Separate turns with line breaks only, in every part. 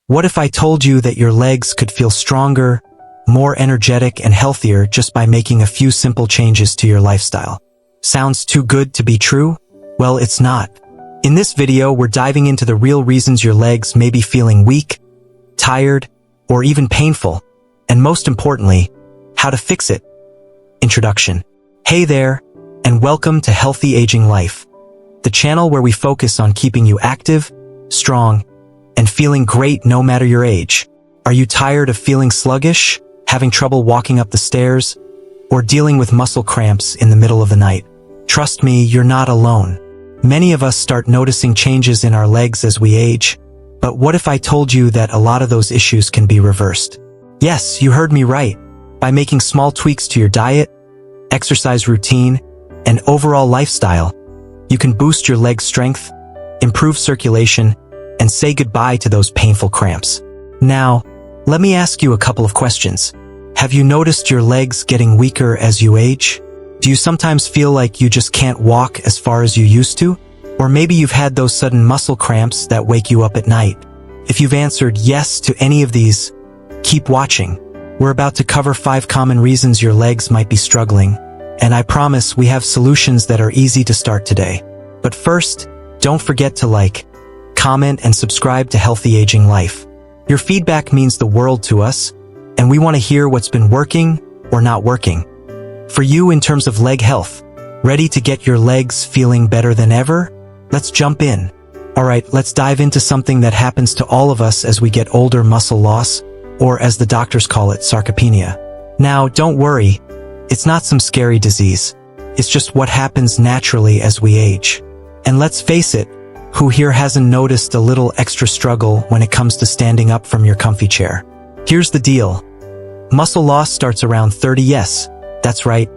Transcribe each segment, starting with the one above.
What if I told you that your legs could feel stronger, more energetic and healthier just by making a few simple changes to your lifestyle? Sounds too good to be true? Well, it's not. In this video, we're diving into the real reasons your legs may be feeling weak, tired, or even painful, and most importantly, how to fix it. Introduction. Hey there, and welcome to Healthy Aging Life, the channel where we focus on keeping you active, strong, and feeling great no matter your age. Are you tired of feeling sluggish, having trouble walking up the stairs, or dealing with muscle cramps in the middle of the night? Trust me, you're not alone. Many of us start noticing changes in our legs as we age, but what if I told you that a lot of those issues can be reversed? Yes, you heard me right. By making small tweaks to your diet, exercise routine, and overall lifestyle, you can boost your leg strength, improve circulation, and say goodbye to those painful cramps. Now, let me ask you a couple of questions. Have you noticed your legs getting weaker as you age? Do you sometimes feel like you just can't walk as far as you used to? Or maybe you've had those sudden muscle cramps that wake you up at night. If you've answered yes to any of these, keep watching. We're about to cover 5 common reasons your legs might be struggling, and I promise we have solutions that are easy to start today. But first, don't forget to like, comment, and subscribe to Healthy Aging Life. Your feedback means the world to us, and we want to hear what's been working or not working. For you in terms of leg health, ready to get your legs feeling better than ever? Let's jump in. Alright, let's dive into something that happens to all of us as we get older: muscle loss, or as the doctors call it, sarcopenia. Now, don't worry, it's not some scary disease. It's just what happens naturally as we age. And let's face it, who here hasn't noticed a little extra struggle when it comes to standing up from your comfy chair? Here's the deal. Muscle loss starts around 30, yes, that's right,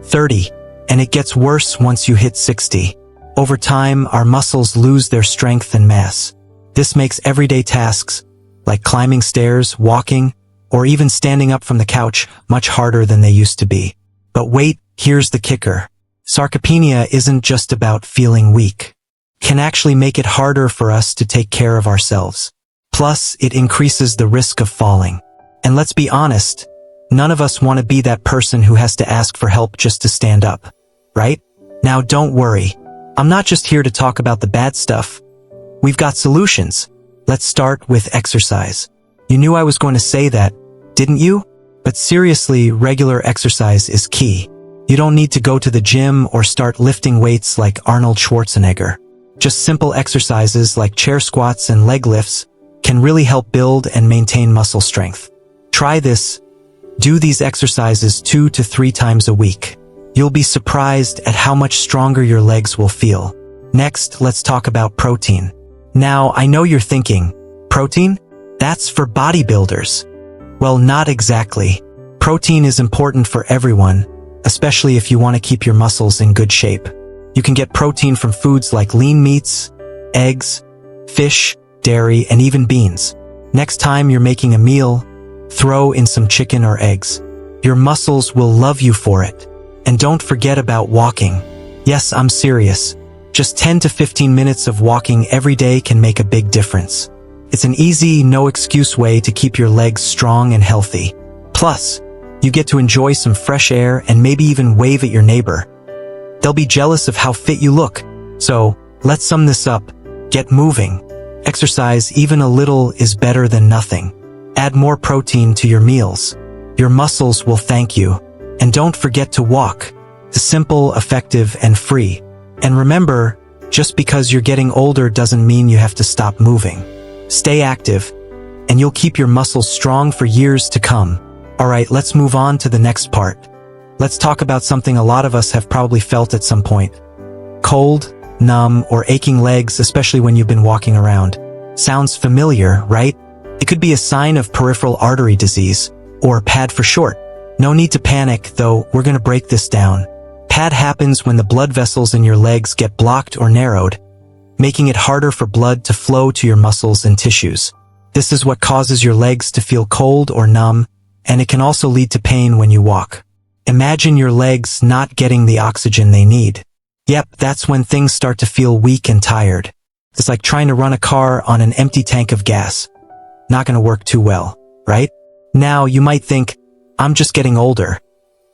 30, and it gets worse once you hit 60. Over time, our muscles lose their strength and mass. This makes everyday tasks, like climbing stairs, walking, or even standing up from the couch, much harder than they used to be. But wait, here's the kicker. Sarcopenia isn't just about feeling weak. It can actually make it harder for us to take care of ourselves. Plus, it increases the risk of falling. And let's be honest, none of us want to be that person who has to ask for help just to stand up, right? Now, don't worry. I'm not just here to talk about the bad stuff. We've got solutions. Let's start with exercise. You knew I was going to say that, didn't you? But seriously, regular exercise is key. You don't need to go to the gym or start lifting weights like Arnold Schwarzenegger. Just simple exercises like chair squats and leg lifts can really help build and maintain muscle strength. Try this. Do these exercises 2 to 3 times a week. You'll be surprised at how much stronger your legs will feel. Next, let's talk about protein. Now, I know you're thinking, protein? That's for bodybuilders. Well, not exactly. Protein is important for everyone, especially if you want to keep your muscles in good shape. You can get protein from foods like lean meats, eggs, fish, dairy, and even beans. Next time you're making a meal, throw in some chicken or eggs. Your muscles will love you for it. And don't forget about walking. Yes, I'm serious. Just 10 to 15 minutes of walking every day can make a big difference. It's an easy, no-excuse way to keep your legs strong and healthy. Plus, you get to enjoy some fresh air and maybe even wave at your neighbor. They'll be jealous of how fit you look. So, let's sum this up. Get moving. Exercise even a little is better than nothing. Add more protein to your meals. Your muscles will thank you. And don't forget to walk. It's simple, effective, and free. And remember, just because you're getting older doesn't mean you have to stop moving. Stay active, and you'll keep your muscles strong for years to come. Alright, let's move on to the next part. Let's talk about something a lot of us have probably felt at some point. Cold, numb, or aching legs, especially when you've been walking around. Sounds familiar, right? It could be a sign of peripheral artery disease, or PAD for short. No need to panic, though, we're going to break this down. PAD happens when the blood vessels in your legs get blocked or narrowed, making it harder for blood to flow to your muscles and tissues. This is what causes your legs to feel cold or numb, and it can also lead to pain when you walk. Imagine your legs not getting the oxygen they need. Yep, that's when things start to feel weak and tired. It's like trying to run a car on an empty tank of gas. not gonna work too well, right? Now, you might think, I'm just getting older.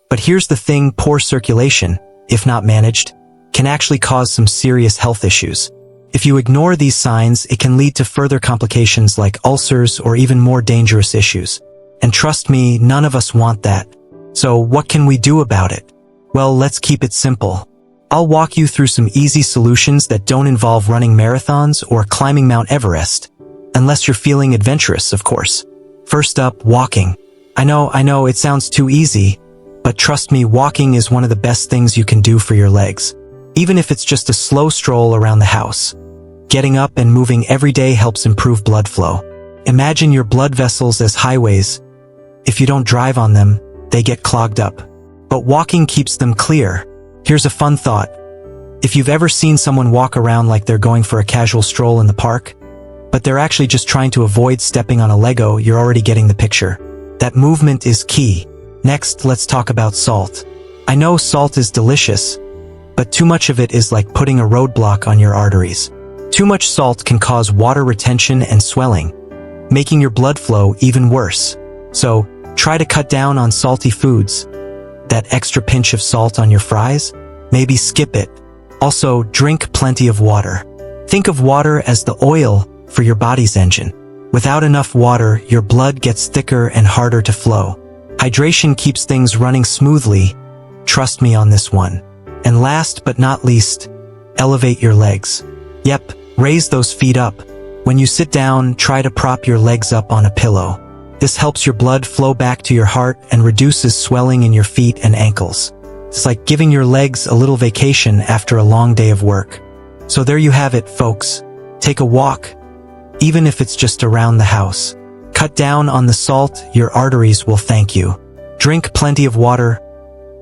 But here's the thing, poor circulation, if not managed, can actually cause some serious health issues. If you ignore these signs, it can lead to further complications like ulcers or even more dangerous issues. And trust me, none of us want that. So what can we do about it? Well, let's keep it simple. I'll walk you through some easy solutions that don't involve running marathons or climbing Mount Everest. Unless you're feeling adventurous, of course. First up, walking. I know, it sounds too easy, but trust me, walking is one of the best things you can do for your legs. Even if it's just a slow stroll around the house. Getting up and moving every day helps improve blood flow. Imagine your blood vessels as highways. If you don't drive on them, they get clogged up. But walking keeps them clear. Here's a fun thought. If you've ever seen someone walk around like they're going for a casual stroll in the park, but they're actually just trying to avoid stepping on a Lego, you're already getting the picture. That movement is key. Next, let's talk about salt. I know salt is delicious, but too much of it is like putting a roadblock on your arteries. Too much salt can cause water retention and swelling, making your blood flow even worse. So, try to cut down on salty foods. That extra pinch of salt on your fries? Maybe skip it. Also, drink plenty of water. Think of water as the oil for your body's engine. Without enough water, your blood gets thicker and harder to flow. Hydration keeps things running smoothly. Trust me on this one. And last but not least, elevate your legs. Yep, raise those feet up. When you sit down, try to prop your legs up on a pillow. This helps your blood flow back to your heart and reduces swelling in your feet and ankles. It's like giving your legs a little vacation after a long day of work. So there you have it, folks. Take a walk, even if it's just around the house. Cut down on the salt, your arteries will thank you. Drink plenty of water.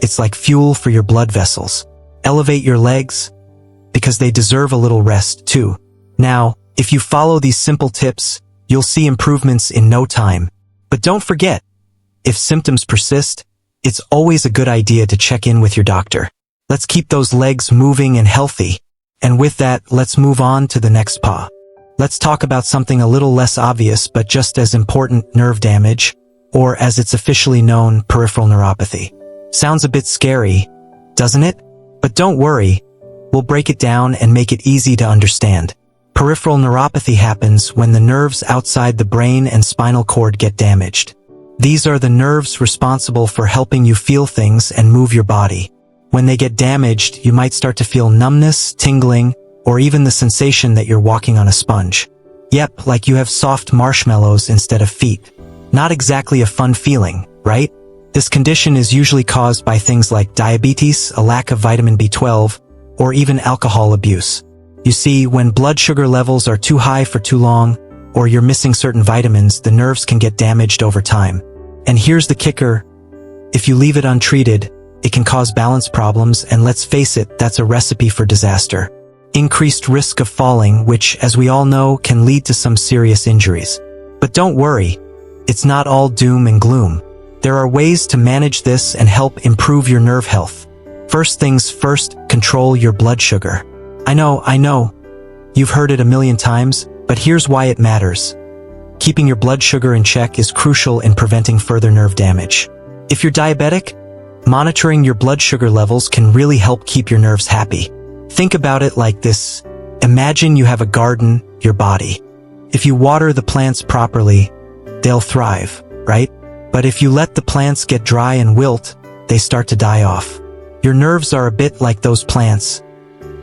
It's like fuel for your blood vessels. Elevate your legs, because they deserve a little rest too. Now, if you follow these simple tips, you'll see improvements in no time. But don't forget, if symptoms persist, it's always a good idea to check in with your doctor. Let's keep those legs moving and healthy. And with that, let's move on to the next paw. Let's talk about something a little less obvious but just as important, nerve damage, or as it's officially known, peripheral neuropathy. Sounds a bit scary, doesn't it? But don't worry, we'll break it down and make it easy to understand. Peripheral neuropathy happens when the nerves outside the brain and spinal cord get damaged. These are the nerves responsible for helping you feel things and move your body. When they get damaged, you might start to feel numbness, tingling, or even the sensation that you're walking on a sponge. Yep, like you have soft marshmallows instead of feet. Not exactly a fun feeling, right? This condition is usually caused by things like diabetes, a lack of vitamin B12, or even alcohol abuse. You see, when blood sugar levels are too high for too long, or you're missing certain vitamins, the nerves can get damaged over time. And here's the kicker. If you leave it untreated, it can cause balance problems, and let's face it, that's a recipe for disaster. Increased risk of falling, which, as we all know, can lead to some serious injuries. But don't worry, it's not all doom and gloom. There are ways to manage this and help improve your nerve health. First things first, control your blood sugar. I know, you've heard it a million times, but here's why it matters. Keeping your blood sugar in check is crucial in preventing further nerve damage. If you're diabetic, monitoring your blood sugar levels can really help keep your nerves happy. Think about it like this. Imagine you have a garden, your body. If you water the plants properly, they'll thrive, right? But if you let the plants get dry and wilt, they start to die off. Your nerves are a bit like those plants.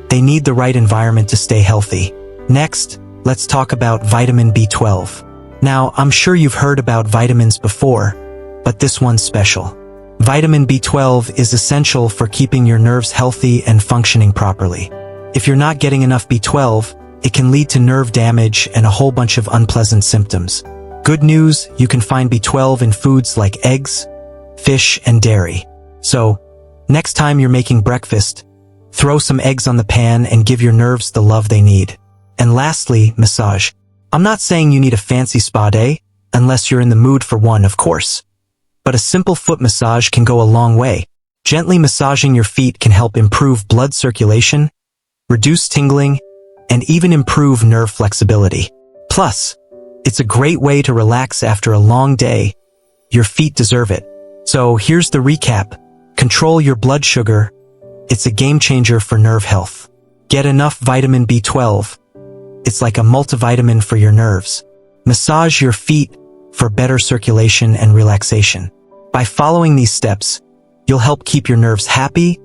They need the right environment to stay healthy. Next, let's talk about vitamin B12. Now, I'm sure you've heard about vitamins before, but this one's special. Vitamin B12 is essential for keeping your nerves healthy and functioning properly. If you're not getting enough B12, it can lead to nerve damage and a whole bunch of unpleasant symptoms. Good news, you can find B12 in foods like eggs, fish, and dairy. So, next time you're making breakfast, throw some eggs on the pan and give your nerves the love they need. And lastly, massage. I'm not saying you need a fancy spa day, unless you're in the mood for one, of course. But a simple foot massage can go a long way. Gently massaging your feet can help improve blood circulation, reduce tingling, and even improve nerve flexibility. Plus, It's a great way to relax after a long day. Your feet deserve it. So here's the recap. Control your blood sugar. It's a game changer for nerve health. Get enough vitamin B12. It's like a multivitamin for your nerves. Massage your feet for better circulation and relaxation. By following these steps, you'll help keep your nerves happy,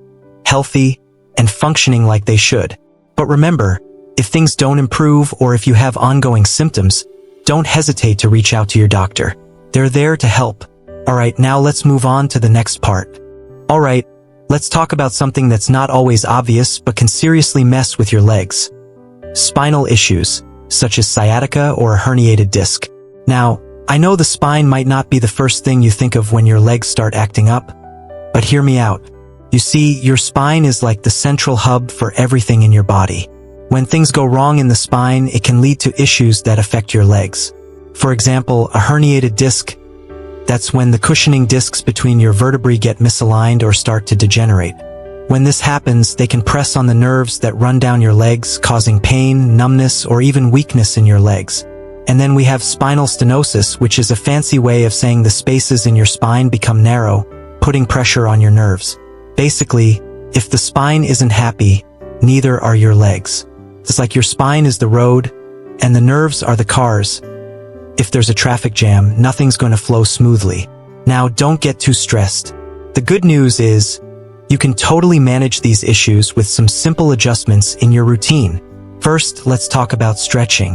healthy, and functioning like they should. But remember, if things don't improve or if you have ongoing symptoms, don't hesitate to reach out to your doctor. They're there to help. Alright, now let's move on to the next part. Alright, let's talk about something that's not always obvious but can seriously mess with your legs. Spinal issues, such as sciatica or a herniated disc. Now, I know the spine might not be the first thing you think of when your legs start acting up, but hear me out. You see, your spine is like the central hub for everything in your body. When things go wrong in the spine, it can lead to issues that affect your legs. For example, a herniated disc. That's when the cushioning discs between your vertebrae get misaligned or start to degenerate. When this happens, they can press on the nerves that run down your legs, causing pain, numbness, or even weakness in your legs. And then we have spinal stenosis, which is a fancy way of saying the spaces in your spine become narrow, putting pressure on your nerves. Basically, if the spine isn't happy, neither are your legs. It's like your spine is the road, and the nerves are the cars. If there's a traffic jam, nothing's going to flow smoothly. Now, don't get too stressed. The good news is, you can totally manage these issues with some simple adjustments in your routine. First, let's talk about stretching.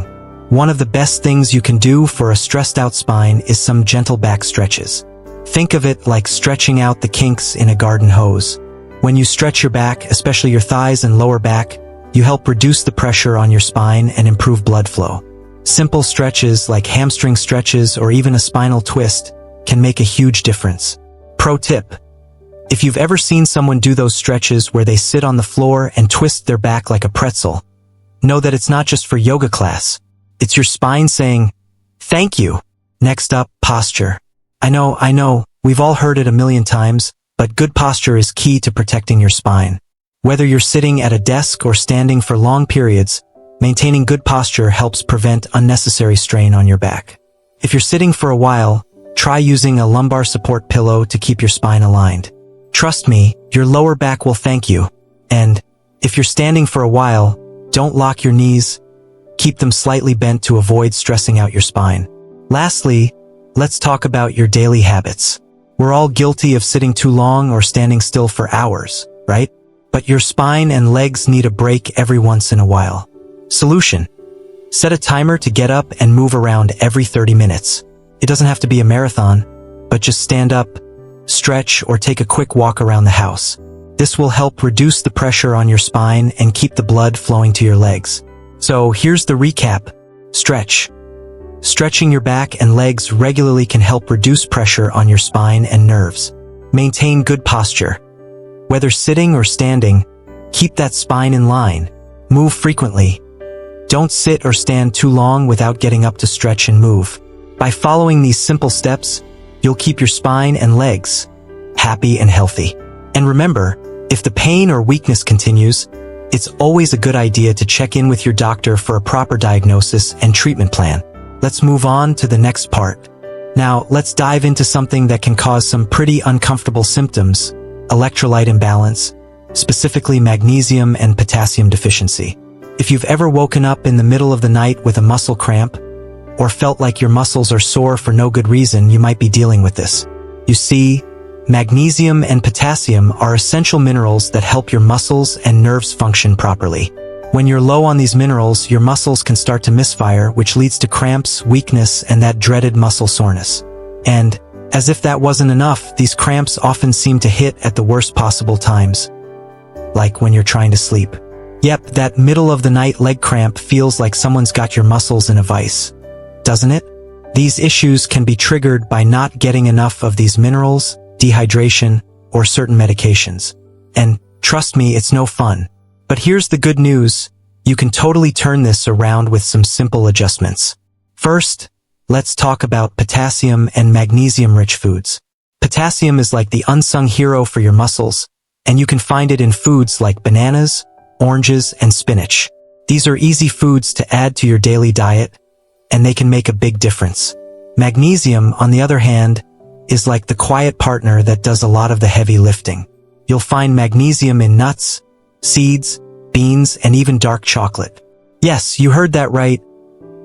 One of the best things you can do for a stressed out spine is some gentle back stretches. Think of it like stretching out the kinks in a garden hose. When you stretch your back, especially your thighs and lower back, you help reduce the pressure on your spine and improve blood flow. Simple stretches like hamstring stretches or even a spinal twist can make a huge difference. Pro tip: if you've ever seen someone do those stretches where they sit on the floor and twist their back like a pretzel, know that it's not just for yoga class. It's your spine saying, "Thank you." Next up, posture. I know, we've all heard it a million times, but good posture is key to protecting your spine. Whether you're sitting at a desk or standing for long periods, maintaining good posture helps prevent unnecessary strain on your back. If you're sitting for a while, try using a lumbar support pillow to keep your spine aligned. Trust me, your lower back will thank you. And if you're standing for a while, don't lock your knees. Keep them slightly bent to avoid stressing out your spine. Lastly, let's talk about your daily habits. We're all guilty of sitting too long or standing still for hours, right? But your spine and legs need a break every once in a while. Solution: set a timer to get up and move around every 30 minutes. It doesn't have to be a marathon, but just stand up, stretch, or take a quick walk around the house. This will help reduce the pressure on your spine and keep the blood flowing to your legs. So here's the recap. Stretch. Stretching your back and legs regularly can help reduce pressure on your spine and nerves. Maintain good posture. Whether sitting or standing, keep that spine in line. Move frequently. Don't sit or stand too long without getting up to stretch and move. By following these simple steps, you'll keep your spine and legs happy and healthy. And remember, if the pain or weakness continues, it's always a good idea to check in with your doctor for a proper diagnosis and treatment plan. Let's move on to the next part. Now, let's dive into something that can cause some pretty uncomfortable symptoms: electrolyte imbalance, specifically magnesium and potassium deficiency. If you've ever woken up in the middle of the night with a muscle cramp, or felt like your muscles are sore for no good reason, you might be dealing with this. You see, magnesium and potassium are essential minerals that help your muscles and nerves function properly. When you're low on these minerals, your muscles can start to misfire, which leads to cramps, weakness, and that dreaded muscle soreness. And, as if that wasn't enough, these cramps often seem to hit at the worst possible times. Like when you're trying to sleep. Yep, that middle-of-the-night leg cramp feels like someone's got your muscles in a vice. Doesn't it? These issues can be triggered by not getting enough of these minerals, dehydration, or certain medications. And trust me, it's no fun. But here's the good news: you can totally turn this around with some simple adjustments. First, let's talk about potassium and magnesium-rich foods. Potassium is like the unsung hero for your muscles, and you can find it in foods like bananas, oranges, and spinach. These are easy foods to add to your daily diet, and they can make a big difference. Magnesium, on the other hand, is like the quiet partner that does a lot of the heavy lifting. You'll find magnesium in nuts, seeds, beans, and even dark chocolate. Yes, you heard that right.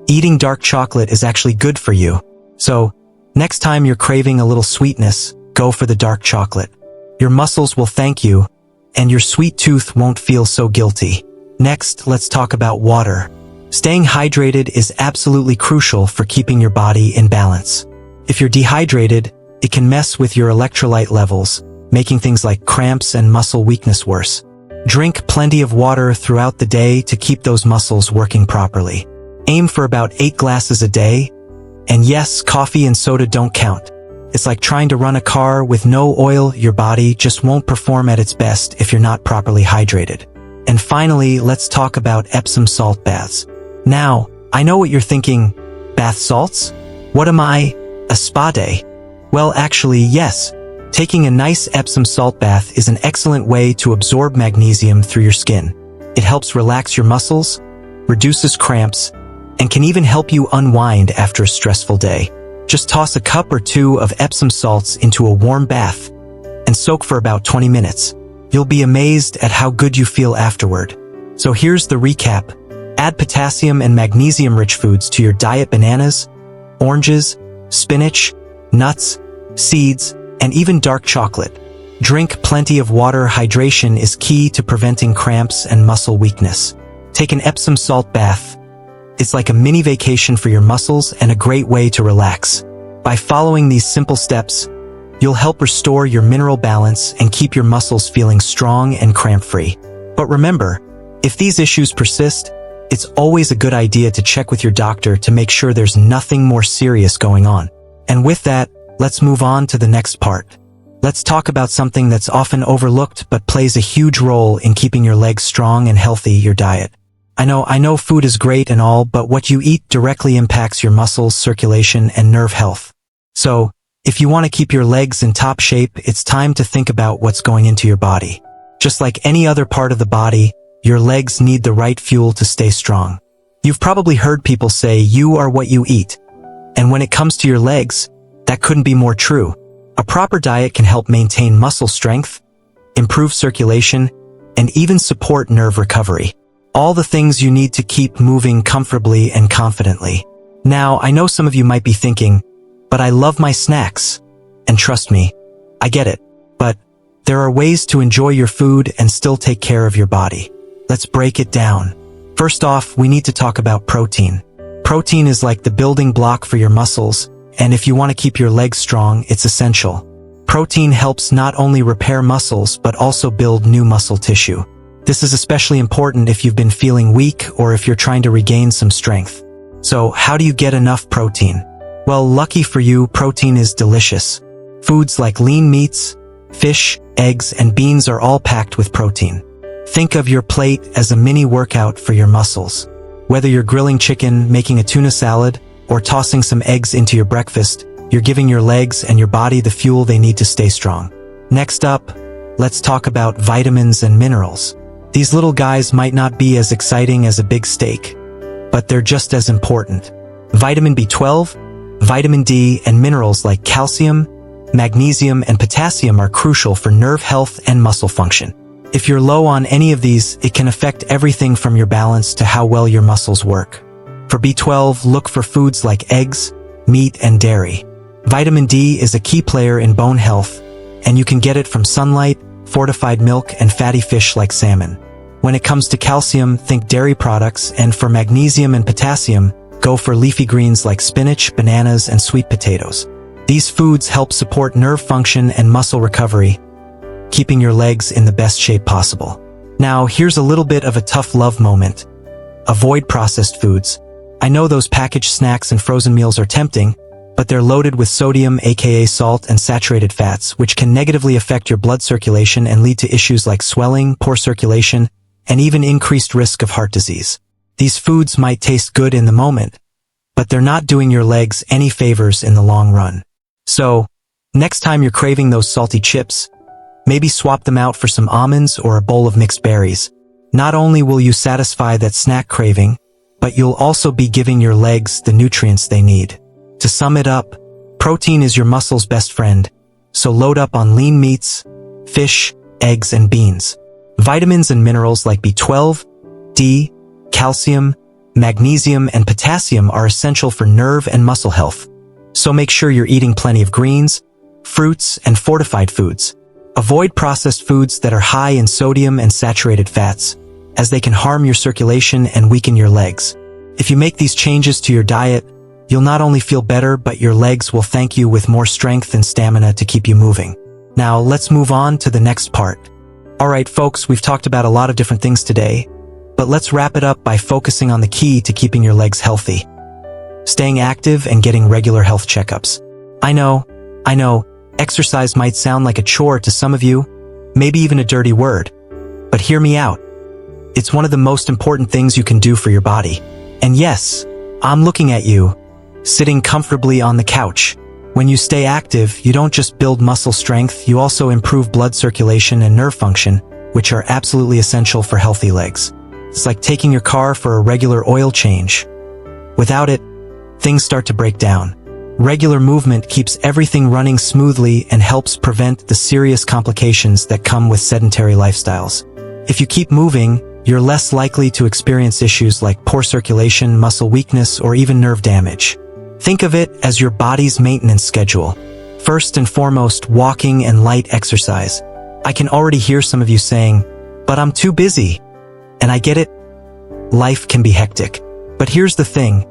Eating dark chocolate is actually good for you. So, next time you're craving a little sweetness, go for the dark chocolate. Your muscles will thank you, and your sweet tooth won't feel so guilty. Next, let's talk about water. Staying hydrated is absolutely crucial for keeping your body in balance. If you're dehydrated, it can mess with your electrolyte levels, making things like cramps and muscle weakness worse. Drink plenty of water throughout the day to keep those muscles working properly. Aim for about 8 glasses a day, and yes, coffee and soda don't count. It's like trying to run a car with no oil. Your body just won't perform at its best if you're not properly hydrated. And finally, let's talk about Epsom salt baths. Now, I know what you're thinking, bath salts? What am I, a spa day? Well, actually, yes. Taking a nice Epsom salt bath is an excellent way to absorb magnesium through your skin. It helps relax your muscles, reduces cramps, and can even help you unwind after a stressful day. Just toss a cup or 2 of Epsom salts into a warm bath and soak for about 20 minutes. You'll be amazed at how good you feel afterward. So here's the recap. Add potassium and magnesium-rich foods to your diet: bananas, oranges, spinach, nuts, seeds, and even dark chocolate. Drink plenty of water. Hydration is key to preventing cramps and muscle weakness. Take an Epsom salt bath. It's like a mini vacation for your muscles and a great way to relax. By following these simple steps, you'll help restore your mineral balance and keep your muscles feeling strong and cramp-free. But remember, if these issues persist, it's always a good idea to check with your doctor to make sure there's nothing more serious going on. And with that, let's move on to the next part. Let's talk about something that's often overlooked but plays a huge role in keeping your legs strong and healthy: your diet. I know food is great and all, but what you eat directly impacts your muscles, circulation, and nerve health. So, if you want to keep your legs in top shape, it's time to think about what's going into your body. Just like any other part of the body, your legs need the right fuel to stay strong. You've probably heard people say you are what you eat. And when it comes to your legs, that couldn't be more true. A proper diet can help maintain muscle strength, improve circulation, and even support nerve recovery. All the things you need to keep moving comfortably and confidently. Now, I know some of you might be thinking, but I love my snacks. And trust me, I get it. But there are ways to enjoy your food and still take care of your body. Let's break it down. First off, we need to talk about protein. Protein is like the building block for your muscles, and if you want to keep your legs strong, it's essential. Protein helps not only repair muscles but also build new muscle tissue. This is especially important if you've been feeling weak or if you're trying to regain some strength. So, how do you get enough protein? Well, lucky for you, protein is delicious. Foods like lean meats, fish, eggs, and beans are all packed with protein. Think of your plate as a mini workout for your muscles. Whether you're grilling chicken, making a tuna salad, or tossing some eggs into your breakfast, you're giving your legs and your body the fuel they need to stay strong. Next up, let's talk about vitamins and minerals. These little guys might not be as exciting as a big steak, but they're just as important. Vitamin B12, vitamin D, and minerals like calcium, magnesium, and potassium are crucial for nerve health and muscle function. If you're low on any of these, it can affect everything from your balance to how well your muscles work. For B12, look for foods like eggs, meat, and dairy. Vitamin D is a key player in bone health, and you can get it from sunlight, fortified milk, and fatty fish like salmon. When it comes to calcium, think dairy products, and for magnesium and potassium, go for leafy greens like spinach, bananas, and sweet potatoes. These foods help support nerve function and muscle recovery, keeping your legs in the best shape possible. Now, here's a little bit of a tough love moment. Avoid processed foods. I know those packaged snacks and frozen meals are tempting, but they're loaded with sodium, aka salt, and saturated fats, which can negatively affect your blood circulation and lead to issues like swelling, poor circulation, and even increased risk of heart disease. These foods might taste good in the moment, but they're not doing your legs any favors in the long run. So, next time you're craving those salty chips, maybe swap them out for some almonds or a bowl of mixed berries. Not only will you satisfy that snack craving, but but you'll also be giving your legs the nutrients they need. To sum it up, protein is your muscle's best friend, so load up on lean meats, fish, eggs, and beans. Vitamins and minerals like B12, D, calcium, magnesium, and potassium are essential for nerve and muscle health. So make sure you're eating plenty of greens, fruits, and fortified foods. Avoid processed foods that are high in sodium and saturated fats, as they can harm your circulation and weaken your legs. If you make these changes to your diet, you'll not only feel better, but your legs will thank you with more strength and stamina to keep you moving. Now, let's move on to the next part. Alright folks, we've talked about a lot of different things today, but let's wrap it up by focusing on the key to keeping your legs healthy. Staying active and getting regular health checkups. I know, exercise might sound like a chore to some of you, maybe even a dirty word. But hear me out. It's one of the most important things you can do for your body. And yes, I'm looking at you, sitting comfortably on the couch. When you stay active, you don't just build muscle strength, you also improve blood circulation and nerve function, which are absolutely essential for healthy legs. It's like taking your car for a regular oil change. Without it, things start to break down. Regular movement keeps everything running smoothly and helps prevent the serious complications that come with sedentary lifestyles. If you keep moving, you're less likely to experience issues like poor circulation, muscle weakness, or even nerve damage. Think of it as your body's maintenance schedule. First and foremost, walking and light exercise. I can already hear some of you saying, "But I'm too busy." And I get it. Life can be hectic. But here's the thing.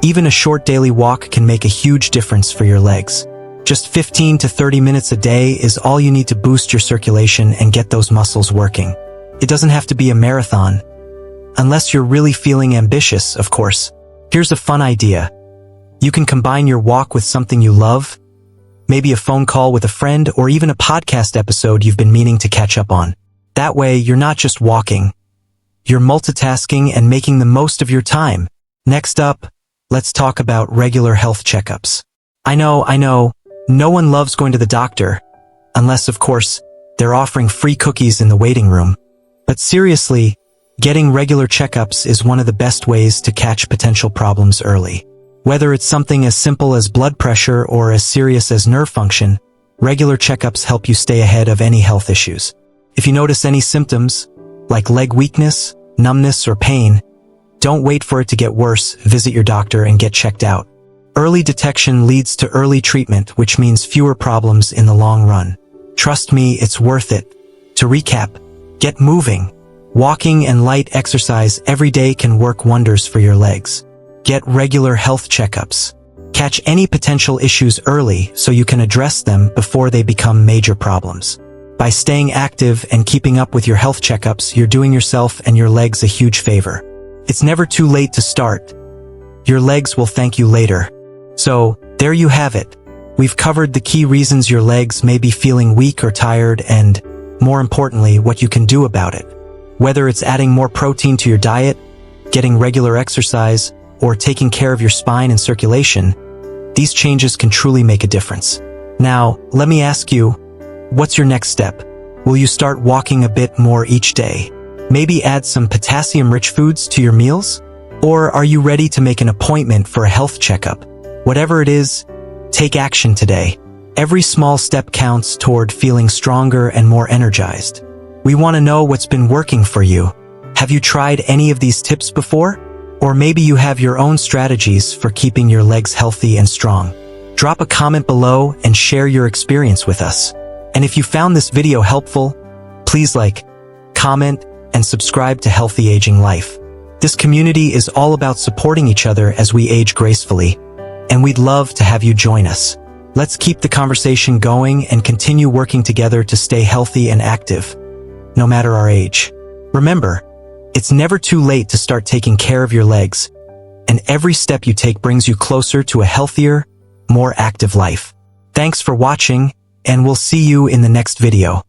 Even a short daily walk can make a huge difference for your legs. Just 15 to 30 minutes a day is all you need to boost your circulation and get those muscles working. It doesn't have to be a marathon. Unless you're really feeling ambitious, of course. Here's a fun idea. You can combine your walk with something you love, maybe a phone call with a friend, or even a podcast episode you've been meaning to catch up on. That way, you're not just walking. You're multitasking and making the most of your time. Next up, let's talk about regular health checkups. I know, no one loves going to the doctor, unless, of course, they're offering free cookies in the waiting room. But seriously, getting regular checkups is one of the best ways to catch potential problems early. Whether it's something as simple as blood pressure or as serious as nerve function, regular checkups help you stay ahead of any health issues. If you notice any symptoms, like leg weakness, numbness, or pain, don't wait for it to get worse, visit your doctor and get checked out. Early detection leads to early treatment, which means fewer problems in the long run. Trust me, it's worth it. To recap, get moving. Walking and light exercise every day can work wonders for your legs. Get regular health checkups. Catch any potential issues early so you can address them before they become major problems. By staying active and keeping up with your health checkups, you're doing yourself and your legs a huge favor. It's never too late to start. Your legs will thank you later. So, there you have it. We've covered the key reasons your legs may be feeling weak or tired and, more importantly, what you can do about it. Whether it's adding more protein to your diet, getting regular exercise, or taking care of your spine and circulation, these changes can truly make a difference. Now, let me ask you, what's your next step? Will you start walking a bit more each day? Maybe add some potassium-rich foods to your meals? Or are you ready to make an appointment for a health checkup? Whatever it is, take action today. Every small step counts toward feeling stronger and more energized. We want to know what's been working for you. Have you tried any of these tips before? Or maybe you have your own strategies for keeping your legs healthy and strong. Drop a comment below and share your experience with us. And if you found this video helpful, please like, comment, and subscribe to Healthy Aging Life. This community is all about supporting each other as we age gracefully, and we'd love to have you join us. Let's keep the conversation going and continue working together to stay healthy and active, no matter our age. Remember, it's never too late to start taking care of your legs, and every step you take brings you closer to a healthier, more active life. Thanks for watching, and we'll see you in the next video.